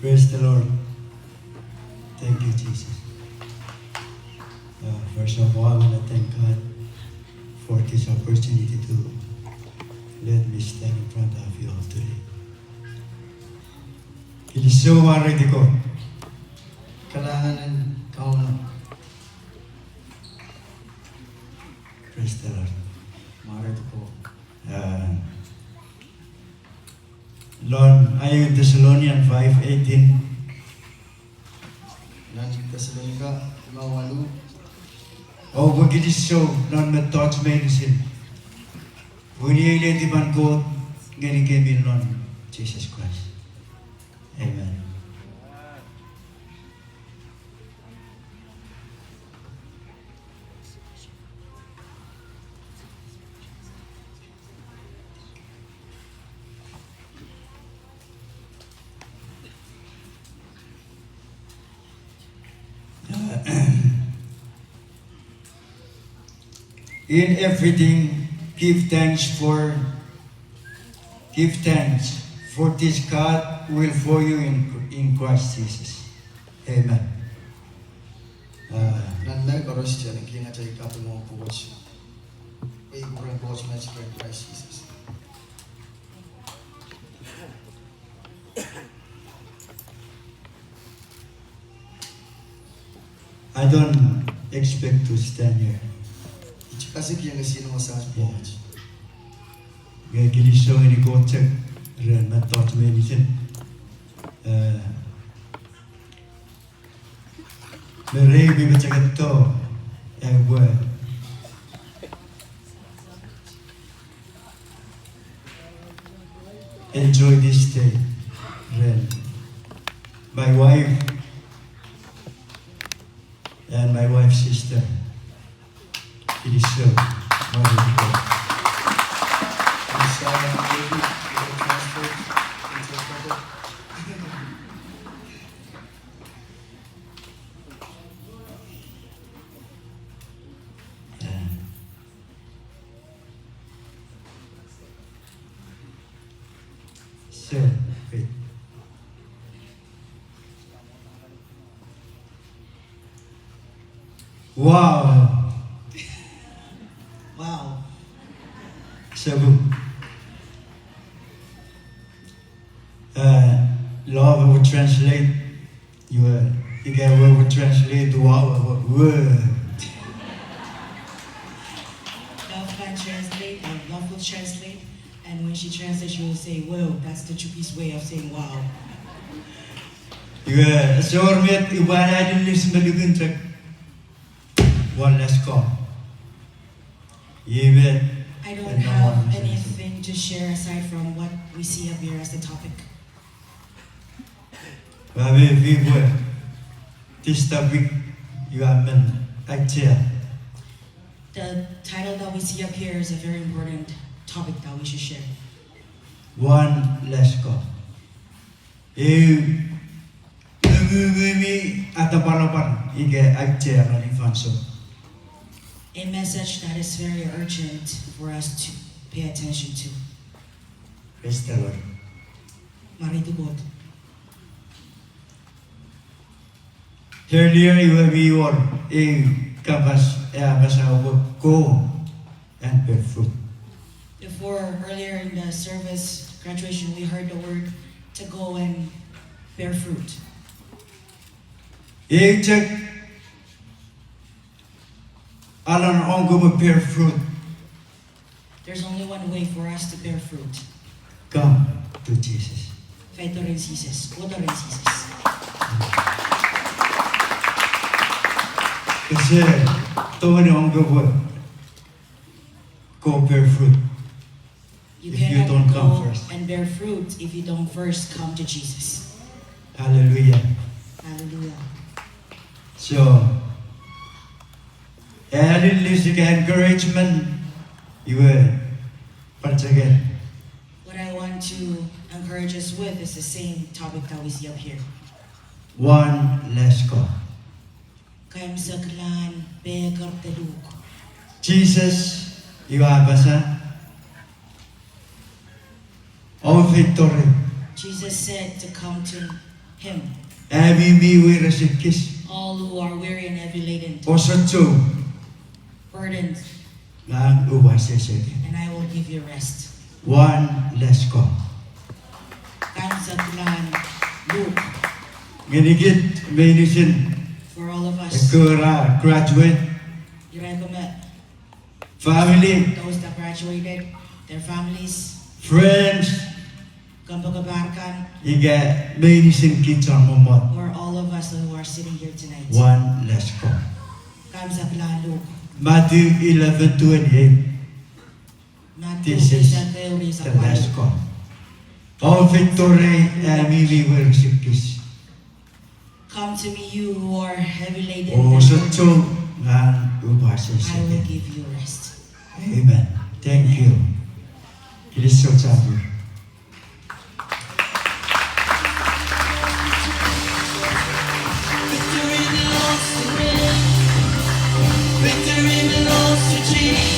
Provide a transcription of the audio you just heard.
Praise the Lord. Thank you, Jesus. First of all, I want to thank God for this opportunity to let me stand in front of you all today. Iliso marito ko. Kailangan kau na. Praise the Lord. Marito ko. Lord, ayon Thessalonians 5:18. Nang Thessalonica 5:8. Oh, begitu so, non methods medicine. Bunyi ile di bangkot ngani kami non Jesus Christ. Amen. In everything, give thanks for this God will for you in Christ Jesus. Amen. Nanti kalau sejarah kita ngajari kabel mau buat, kurang buat macam Christ Jesus. I don't expect to stand here. Kasih yang kesini masalah buat. Gaya kini so ini kocak ren method medicine. Mereka baca kata yang buat. Enjoy this day, ren. My wife and my wife's sister. It is so wonderful. So, wait. Wow. Seven. Love would translate. You get would translate wow word. Love can translate, and love will translate, and when she translates, she will say, "Well, that's the Chupi's way of saying wow." So met ibadah di listen melugun trek. One last call. I don't have anything to share aside from what we see up here as the topic. This topic you have been idea. The title that we see up here is a very important topic that we should share. One last call. A message that is very urgent for us to pay attention to. Praise the Lord. Mari tubod. Earlier we were go and bear fruit. Earlier in the service graduation, we heard the word to go and bear fruit. Alan ongo bear fruit. There's only one way for us to bear fruit. Come to Jesus. Feito rin Jesus. Odo rin Jesus. Kasi tuwan ongo go bear fruit. You If you cannot don't come go first. and bear fruit if you don't first come to Jesus. Hallelujah. Hallelujah. So, and at least encouragement, you will once again. What I want to encourage us with is the same topic that we see up here. One last call. Kayam saklan begar teluk. Jesus, you are basa. Oh victory. Jesus said to come to him. Ävi miwi resikis. All who are weary and heavy laden, Osotso. burdened, Ngang ubaseseke. and I will give you rest. One, let's go. Kansa tulan Luke, Ganigit menisin. for all of us. Ekura graduate. You recommend Family. those that graduated, their families, Friends. Kampagabarkan, Iga menisin kita momot. or all of us who are sitting here tonight. One, let's go. Kansa tulan Luke. Matthew 11:28. Matthew This is sa theory sa the last call. All victory and we will sikis. Come to me, you who are heavy laden, O and sa burdened. tso ngang I will ubaseseke. give you rest. Amen. Thank you. It is so tough. Victory belongs to me. Victory belongs to Jesus.